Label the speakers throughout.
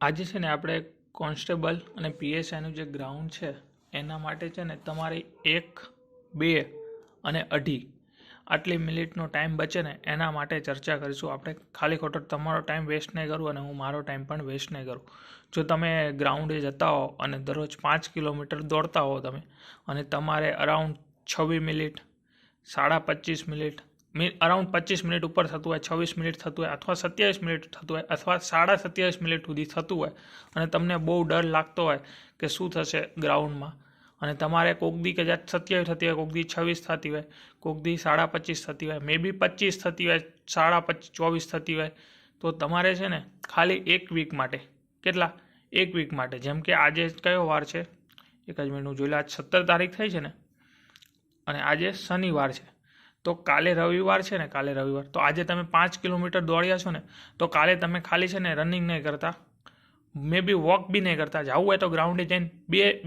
Speaker 1: આજે છે ને આપણે કોન્સ્ટેબલ અને પીએસઆઈનું જે ગ્રાઉન્ડ છે એના માટે છે ને તમારે 1, 2 અને 2.5 આટલી મિનિટનો ટાઈમ બચે ને એના માટે ચર્ચા કરીશું આપણે. ખાલી ખોટો તમારો ટાઈમ વેસ્ટ નહીં કરું અને હું મારો ટાઈમ પણ વેસ્ટ નહીં કરું. જો તમે ગ્રાઉન્ડે જતા હો અને દરરોજ 5 કિલોમીટર દોડતા હો તમે અને તમારે around 26 minute, 25.5 minute, around 25 minute ઉપર થતું હોય, 26 મિનિટ થતું હોય અથવા 27 મિનિટ થતું હોય અથવા 27.5 મિનિટ સુધી થતું હોય અને તમને બહુ ડર લાગતો હોય કે શું થશે ગ્રાઉન્ડમાં અને તમારે કોક દી કદાચ 27 થતી હોય, કોક દી 26 થતી હોય, કોક દી 25.5 થતી હોય, મે બી 25 થતી હોય, 24 થતી હોય, તો તમારે છે ને ખાલી 1 વીક માટે, કેટલા 1 વીક માટે, જેમ કે આજે કયો વાર છે, એક જ મિનિટ હું જોઈ લે, આજ 17 તારીખ થઈ છે ને અને આજે શનિવાર છે, તો કાલે રવિવાર છે ને, કાલે રવિવાર, તો આજે તમે 5 કિલોમીટર દોડ્યા છો ને, તો કાલે તમે ખાલી છે ને રનિંગ નહીં કરતા, મે બી વોક બી નહીં કરતા, જવું હોય તો ગ્રાઉન્ડે જઈને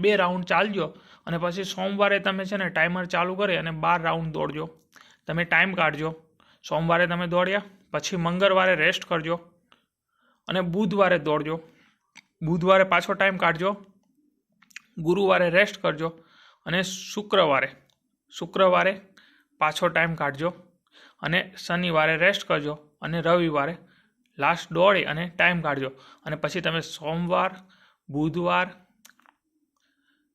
Speaker 1: બે રાઉન્ડ ચાલજો અને પછી સોમવારે તમે છે ને ટાઈમર ચાલુ કરી અને 12 રાઉન્ડ દોડજો. તમે ટાઈમ કાઢજો. સોમવારે તમે દોડ્યા, પછી મંગળવારે રેસ્ટ કરજો અને બુધવારે દોડજો. બુધવારે પાછો ટાઈમ કાઢજો, ગુરુવારે રેસ્ટ કરજો અને શુક્રવારે પાછો ટાઈમ કાઢજો અને શનિવારે રેસ્ટ કરજો અને રવિવારે લાસ્ટ દોડી અને ટાઈમ કાઢજો અને પછી તમે સોમવાર, બુધવાર,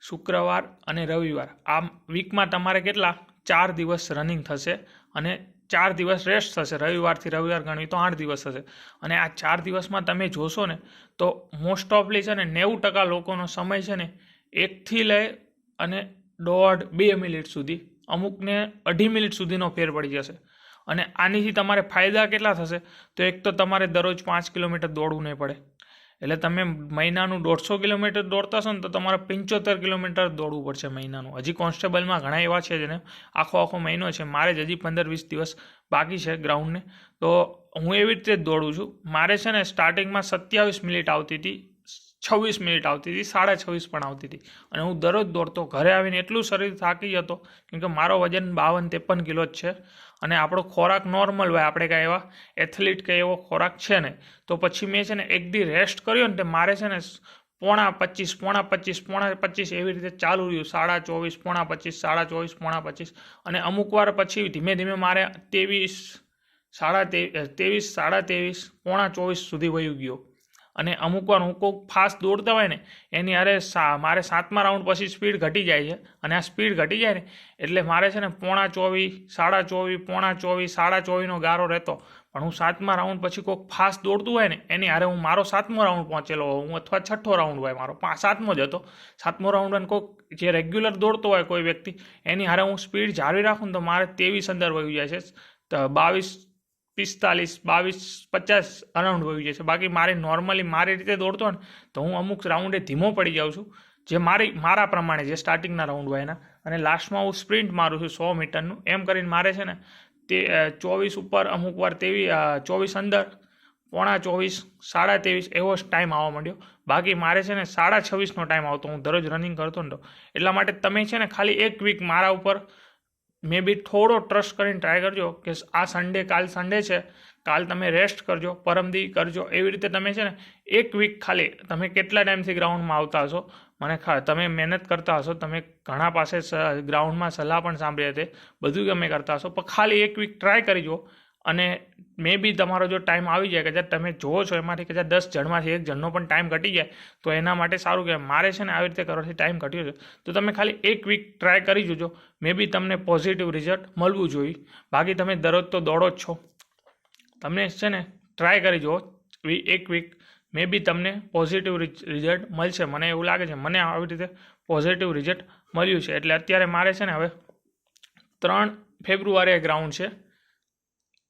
Speaker 1: શુક્રવાર અને રવિવાર, આ વીકમાં તમારે કેટલા 4 દિવસ રનિંગ થશે અને 4 દિવસ રેસ્ટ થશે. રવિવારથી રવિવાર ગણવી તો 8 દિવસ થશે અને આ 4 દિવસમાં તમે જોશો ને તો મોસ્ટ ઓફલી છે ને 90% લોકોનો સમય છે ને 1 થી લઈ અને 1.5-2 મિનિટ સુધી, અમુકને 2.5 મિનિટ સુધીનો ફેર પડી જશે. અને આનીથી તમારે ફાયદા કેટલા થશે, તો એક તો તમારે દરરોજ 5 કિલોમીટર દોડવું નહીં પડે, એટલે તમે મહિનાનું 150 કિલોમીટર દોડતા હશો ને તો તમારે 75 કિલોમીટર દોડવું પડશે મહિનાનું. હજી કોન્સ્ટેબલમાં ઘણા એવા છે જેને આખો મહિનો છે, મારે જ હજી 15-20 દિવસ બાકી છે ગ્રાઉન્ડને, તો હું એવી રીતે જ દોડું છું. મારે છે ને સ્ટાર્ટિંગમાં 27 મિનિટ આવતી હતી, 26 મિનિટ આવતી હતી, 26.5 પણ આવતી હતી અને હું દરરોજ દોડતો. ઘરે આવીને એટલું શરીર થાકી જતો કેમકે મારો વજન 52-53 કિલો જ છે અને આપણો ખોરાક નોર્મલ હોય, આપણે કાંઈ એવા એથ્લીટ કે એવો ખોરાક છે ને, તો પછી મેં છે ને એક દી રેસ્ટ કર્યો ને તે મારે છે ને 25.5 એવી રીતે ચાલુ રહ્યું, 24.5, 25.5, 24.5 અને અમુક વાર પછી ધીમે ધીમે મારે 23, 23.5, 24 સુધી વયું ગયો. અને અમુક વાર હું કોઈ ફાસ્ટ દોડતા હોય ને એની અરે મારે 7મા રાઉન્ડ પછી સ્પીડ ઘટી જાય છે અને આ સ્પીડ ઘટી જાય ને એટલે મારે છે ને 24.5, 24.5, 24.5નો ગારો રહેતો. પણ હું 7મા રાઉન્ડ પછી કોઈક ફાસ્ટ દોડતું હોય ને એની હારે હું મારો 7મો રાઉન્ડ પહોંચેલો હોઉં, અથવા 6ઠ્ઠો રાઉન્ડ હોય મારો, 7મો જ હતો, 7મો રાઉન્ડ, અને કોઈક જે રેગ્યુલર દોડતો હોય કોઈ વ્યક્તિ એની હારે હું સ્પીડ જાળવી રાખું ને તો મારે 23 અંદર વહી જાય છે, 22.45, 22.50 અરાઉન્ડ વહી જાય છે. બાકી મારે નોર્મલી મારી રીતે દોડતો હોય ને તો હું અમુક રાઉન્ડે ધીમો પડી જાઉં છું, જે મારા પ્રમાણે જે સ્ટાર્ટિંગના રાઉન્ડ હોય એના, અને લાસ્ટમાં હું સ્પ્રિન્ટ મારું છું 100 મીટરનું. એમ કરીને મારે છે ને તે 24 ઉપર, અમુક વાર 24 અંદર, 23.25, 23.5 એવો ટાઈમ આવવા માંડ્યો. બાકી મારે છે ને 26.5નો ટાઈમ આવતો, હું દરરોજ રનિંગ કરતો ને તો. એટલા માટે તમે છે ને ખાલી 1 વીક મારા ઉપર મે બી થોડો ટ્રસ્ટ કરીને ટ્રાય કરજો કે આ કાલ સન્ડે છે, કાલ તમે રેસ્ટ કરજો, પરમદી કરજો, એવી રીતે તમે છે ને 1 વીક ખાલી, તમે કેટલા ટાઈમથી ગ્રાઉન્ડમાં આવતા હશો, તમે મહેનત કરતા હશો, તમે ઘણા પાસે ગ્રાઉન્ડમાં સલાહ પણ સાંભળી હતી, બધું તમે કરતા હશો, પણ ખાલી 1 વીક ટ્રાય કરી જુઓ અને મે બી તમારો જો ટાઈમ આવી જાય, કદાચ તમે જોવો છો એમાંથી કદાચ 10 જણમાંથી 1 જણનો પણ ટાઈમ ઘટી જાય તો એના માટે સારું કહેવાય. મારે છે ને આવી રીતે કરવાથી ટાઈમ ઘટ્યો છે, તો તમે ખાલી 1 વીક ટ્રાય કરી જોજો, મે બી તમને પોઝિટિવ રિઝલ્ટ મળવું જોઈએ. બાકી તમે દરરોજ તો દોડો જ છો, તમને છે ને ટ્રાય કરી જુઓ 1 વીક, મે બી તમને પોઝિટિવ રિઝલ્ટ મળશે. મને એવું લાગે છે, મને આવી રીતે પોઝિટિવ રિઝલ્ટ મળ્યું છે. એટલે અત્યારે મારે છે ને હવે 3 ફેબ્રુઆરીએ ગ્રાઉન્ડ છે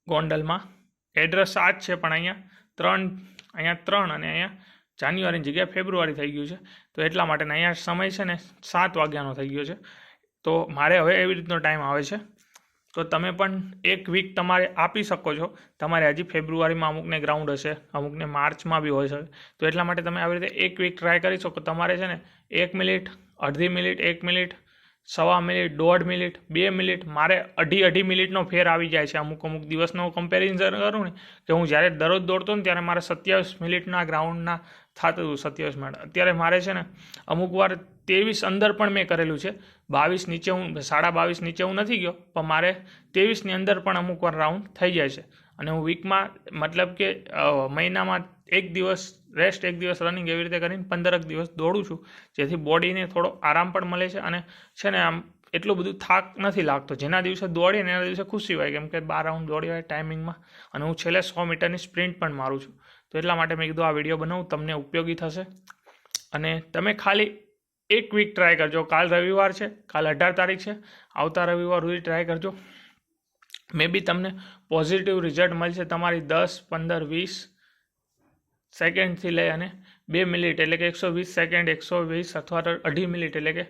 Speaker 1: ગોંડલમાં, એડ્રેસ આ જ છે પણ અહીંયા 3 અને અહીંયા જાન્યુઆરીની જગ્યાએ ફેબ્રુઆરી થઈ ગયું છે, તો એટલા માટે અહીંયા સમય છે ને 7 વાગ્યાનો થઈ ગયો છે. તો મારે હવે એવી રીતનો ટાઈમ આવે છે, તો તમે પણ 1 વીક તમારે આપી શકો છો. તમારે હજી ફેબ્રુઆરીમાં અમુકને ગ્રાઉન્ડ હશે, અમુકને માર્ચમાં બી હોય શકે, તો એટલા માટે તમે આવી રીતે 1 વીક ટ્રાય કરી શકો. તમારે છે ને 1 મિનિટ, અડધી minute, 1 minute, 1.25 minute, 1.5 minute, 2 minute, મારે 2.5 મિનિટનો ફેર આવી જાય છે. અમુક દિવસનો કમ્પેરિઝન કરું ને કે હું જ્યારે દરરોજ દોડતો ને ત્યારે મારે 27 મિનિટના ગ્રાઉન્ડના થતું હતું. 27 મિનિટ અત્યારે મારે છે ને અમુક વાર 23 અંદર પણ મેં કરેલું છે. 22 નીચે હું 22.5 નીચે હું નથી ગયો, પણ મારે 23ની અંદર પણ અમુક વાર રાઉન્ડ થઈ જાય છે. અને હું વીકમાં મતલબ કે મહિનામાં 1 દિવસ રેસ્ટ, 1 દિવસ રનિંગ, એવી રીતે કરીને 15 દિવસ દોડું છું, જેથી બોડીને થોડો આરામ પણ મળે છે અને છે ને આમ એટલું બધું થાક નથી લાગતો. જેના દિવસે દોડીએ ને એના દિવસે ખુશી હોય, કેમ કે 12 રાઉન્ડ દોડી હોય ટાઈમિંગમાં, અને હું છેલ્લે 100 મીટરની સ્પ્રિન્ટ પણ મારું છું. તો એટલા માટે મેં કીધું આ વિડીયો બનાવું, તમને ઉપયોગી થશે. અને તમે ખાલી 1 વીક ટ્રાય કરજો. કાલ રવિવાર છે, કાલ 18 તારીખ છે, આવતા રવિવાર સુધી ટ્રાય કરજો. મે બી તમને પોઝિટિવ રિઝલ્ટ મળશે. તમારી 10, 15, 20 સેકન્ડથી લઈ અને 2 મિનિટ એટલે કે 120 સેકન્ડ, 120 અથવા તો 2.5 મિનિટ એટલે કે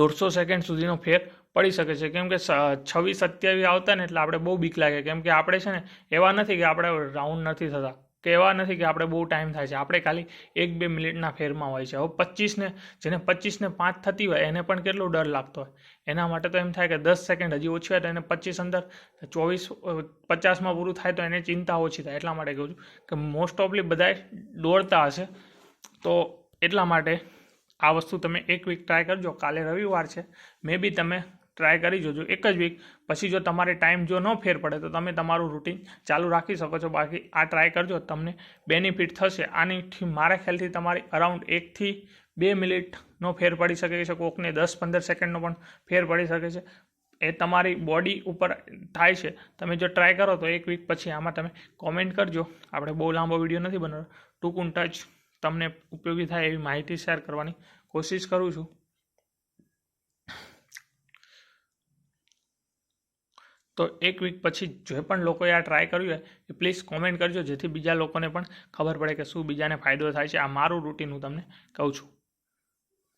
Speaker 1: 150 સેકન્ડ સુધીનો ફેર પડી શકે છે. કેમ કે 26, 27 આવતા ને એટલે આપણે બહુ બીક લાગે, કેમ કે આપણે છે ને એવા નથી કે આપણે રાઉન્ડ નથી થતા, કે એવા નથી કે આપણે બહુ ટાઈમ થાય છે. આપણે ખાલી 1-2 મિનિટના ફેરમાં હોય છે. હવે 25 જેને 25 5 થતી હોય એને પણ કેટલો ડર લાગતો હોય. એના માટે તો એમ થાય કે 10 સેકન્ડ હજી ઓછી હોય તો એને 25 અંદર 24, 50માં પૂરું થાય તો એને ચિંતા ઓછી થાય. એટલા માટે કહું છું કે મોસ્ટ ઓફલી બધા દોડતા હશે, તો એટલા માટે આ વસ્તુ તમે 1 વીક ટ્રાય કરજો. કાલે રવિવાર છે, મે બી તમે ટ્રાય કરી જોજો 1 જ વીક. પછી જો તમારે ટાઈમ જો ન ફેર પડે તો તમે તમારું રૂટીન ચાલુ રાખી શકો છો. બાકી આ ટ્રાય કરજો, તમને બેનિફિટ થશે. આની મારા ખ્યાલથી તમારી અરાઉન્ડ 1 થી 2 મિનિટનો ફેર પડી શકે છે. કોકને 10-15 સેકન્ડનો પણ ફેર પડી શકે છે. એ તમારી બોડી ઉપર થાય છે. તમે જો ટ્રાય કરો તો 1 વીક પછી આમાં તમે કોમેન્ટ કરજો. આપણે બહુ લાંબો વિડીયો નથી બનાવતો, ટૂંકું ટચ તમને ઉપયોગી થાય એવી માહિતી શેર કરવાની કોશિશ કરું છું. તો 1 વીક પછી જે પણ લોકોએ આ ટ્રાય કર્યું હોય એ પ્લીઝ કોમેન્ટ કરજો, જેથી બીજા લોકોને પણ ખબર પડે કે શું બીજાને ફાયદો થાય છે. આ મારું રૂટીન હું તમને કહું છું.